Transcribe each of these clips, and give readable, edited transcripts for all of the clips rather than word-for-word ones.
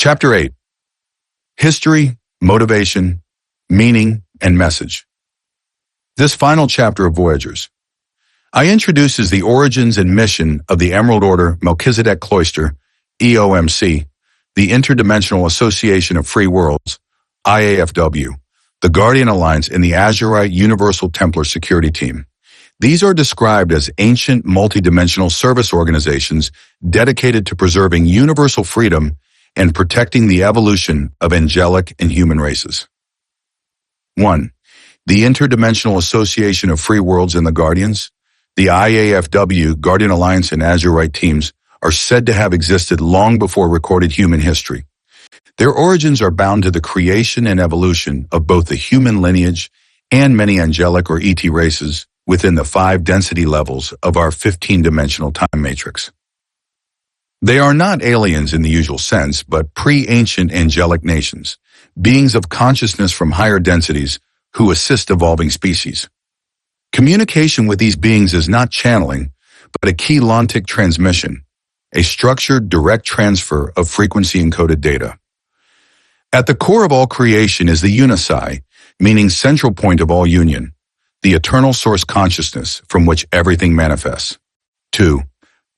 Chapter 8. History, Motivation, Meaning, and Message. This final chapter of Voyagers introduces the origins and mission of the Emerald Order Melchizedek Cloister, EOMC, the Interdimensional Association of Free Worlds, IAFW, the Guardian Alliance, and the Azurite Universal Templar Security Team. These are described as ancient multidimensional service organizations dedicated to preserving universal freedom and protecting the evolution of angelic and human races. 1. The Interdimensional Association of Free Worlds and the Guardians. The IAFW, Guardian Alliance, and Azurite teams are said to have existed long before recorded human history. Their origins are bound to the creation and evolution of both the human lineage and many angelic or ET races within the 5 density levels of our 15-dimensional time matrix. They are not aliens in the usual sense, but pre-ancient angelic nations, beings of consciousness from higher densities who assist evolving species. Communication with these beings is not channeling, but a key-lontic transmission, a structured direct transfer of frequency-encoded data. At the core of all creation is the Unisci, meaning central point of all union, the eternal source consciousness from which everything manifests. 2.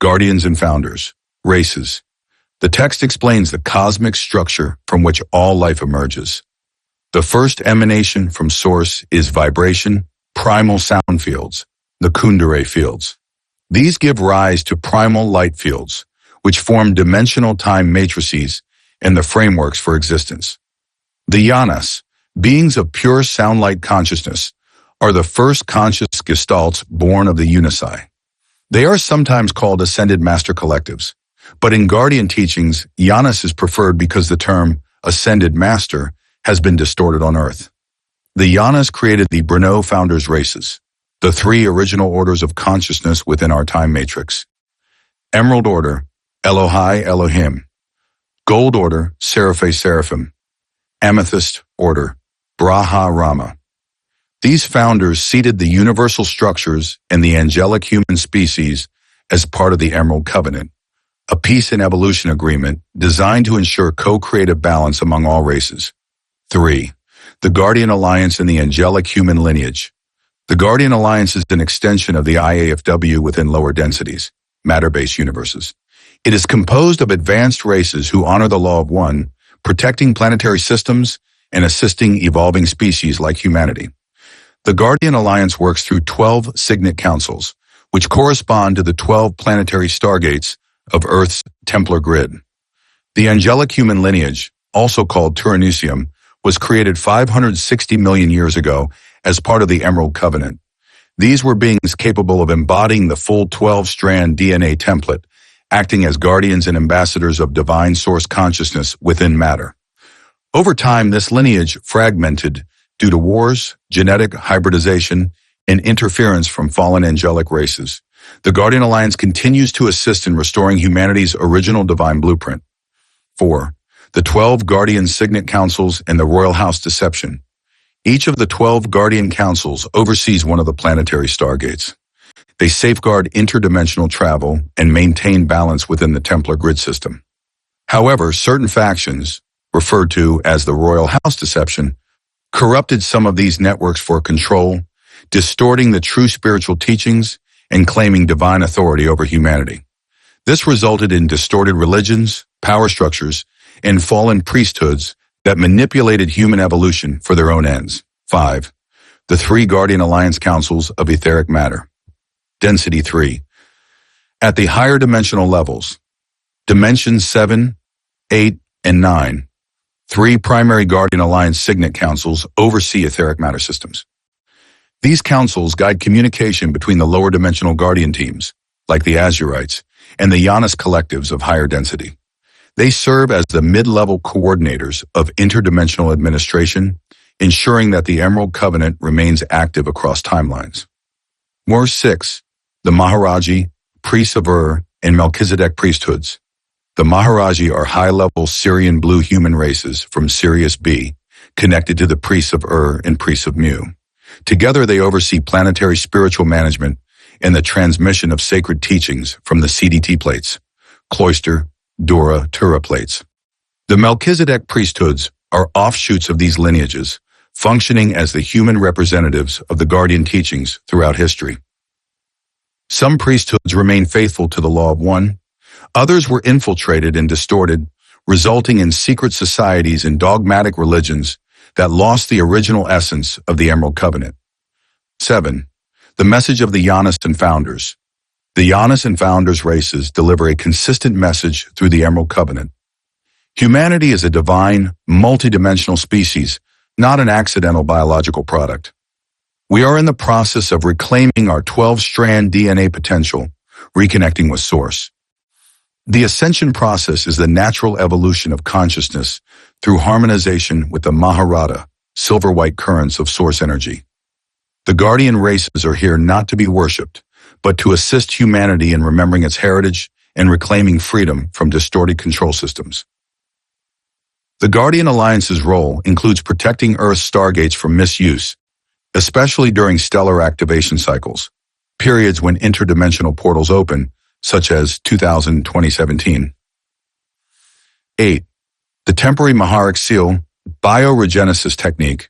Guardians and Founders, Races. The text explains the cosmic structure from which all life emerges. The first emanation from source is vibration, primal sound fields, the Kundalini fields. These give rise to primal light fields, which form dimensional time matrices and the frameworks for existence. The Yanas, beings of pure sound-light consciousness, are the first conscious gestalts born of the Unisci. They are sometimes called ascended master collectives, but in Guardian teachings, Yanas is preferred because the term ascended master has been distorted on Earth. The Yanas created the Brno Founders races, the 3 original orders of consciousness within our time matrix. Emerald Order, Elohai Elohim. Gold Order, Seraphe Seraphim. Amethyst Order, Braha Rama. These founders seeded the universal structures and the angelic human species as part of the Emerald Covenant, a peace and evolution agreement designed to ensure co-creative balance among all races. 3. The Guardian Alliance and the angelic human lineage. The Guardian Alliance is an extension of the IAFW within lower densities, matter-based universes. It is composed of advanced races who honor the law of one, protecting planetary systems and assisting evolving species like humanity. The Guardian Alliance works through 12 signet councils, which correspond to the 12 planetary stargates of Earth's Templar grid. The angelic human lineage, also called Turanusium, was created 560 million years ago as part of the Emerald Covenant. These were beings capable of embodying the full 12-strand DNA template, acting as guardians and ambassadors of divine source consciousness within matter. Over time, this lineage fragmented due to wars, genetic hybridization, and interference from fallen angelic races. The Guardian Alliance continues to assist in restoring humanity's original divine blueprint. 4. The 12 Guardian Signet Councils and the Royal House Deception. Each of the 12 Guardian Councils oversees one of the planetary stargates. They safeguard interdimensional travel and maintain balance within the Templar grid system. However, certain factions, referred to as the Royal House Deception, corrupted some of these networks for control, distorting the true spiritual teachings and claiming divine authority over humanity. This resulted in distorted religions, power structures, and fallen priesthoods that manipulated human evolution for their own ends. 5. The 3 Guardian Alliance Councils of Etheric Matter. Density 3. At the higher dimensional levels, Dimensions 7, 8, and 9, 3 primary Guardian Alliance Signet Councils oversee etheric matter systems. These councils guide communication between the lower dimensional Guardian teams, like the Azurites, and the Yanas collectives of higher density. They serve as the mid-level coordinators of interdimensional administration, ensuring that the Emerald Covenant remains active across timelines. More 6. The Maharaji, Priests of Ur, and Melchizedek priesthoods. The Maharaji are high-level Syrian blue human races from Sirius B, connected to the Priests of Ur and Priests of Mu. Together they oversee planetary spiritual management and the transmission of sacred teachings from the CDT plates, Cloister, Dura, Tura plates. The Melchizedek priesthoods are offshoots of these lineages, functioning as the human representatives of the guardian teachings throughout history. Some priesthoods remain faithful to the law of one. Others were infiltrated and distorted, resulting in secret societies and dogmatic religions that lost the original essence of the Emerald Covenant. 7. The message of the Janus and Founders. The Janus and Founders races deliver a consistent message through the Emerald Covenant. Humanity is a divine, multidimensional species, not an accidental biological product. We are in the process of reclaiming our 12-strand DNA potential, reconnecting with Source. The ascension process is the natural evolution of consciousness through harmonization with the Maharata, silver-white currents of Source energy. The guardian races are here not to be worshipped, but to assist humanity in remembering its heritage and reclaiming freedom from distorted control systems. The Guardian Alliance's role includes protecting Earth's stargates from misuse, especially during stellar activation cycles, periods when interdimensional portals open, such as 2017. 8. The Temporary Maharic Seal, Bioregenesis Technique.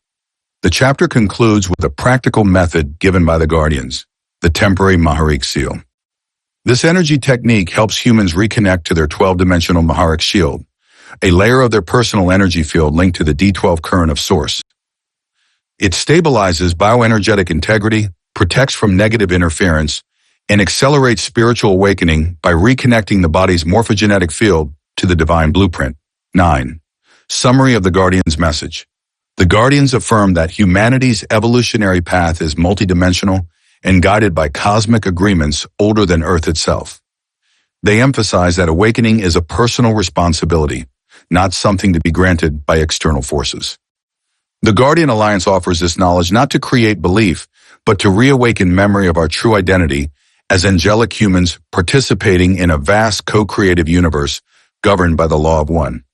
The chapter concludes with a practical method given by the Guardians, the Temporary Maharic Seal. This energy technique helps humans reconnect to their 12-dimensional Maharic shield, a layer of their personal energy field linked to the D12 current of Source. It stabilizes bioenergetic integrity, protects from negative interference, and accelerates spiritual awakening by reconnecting the body's morphogenetic field to the divine blueprint. 9. Summary of the Guardian's message. The Guardians affirm that humanity's evolutionary path is multidimensional and guided by cosmic agreements older than Earth itself. They emphasize that awakening is a personal responsibility, not something to be granted by external forces. The Guardian Alliance offers this knowledge not to create belief, but to reawaken memory of our true identity as angelic humans participating in a vast co-creative universe governed by the law of one.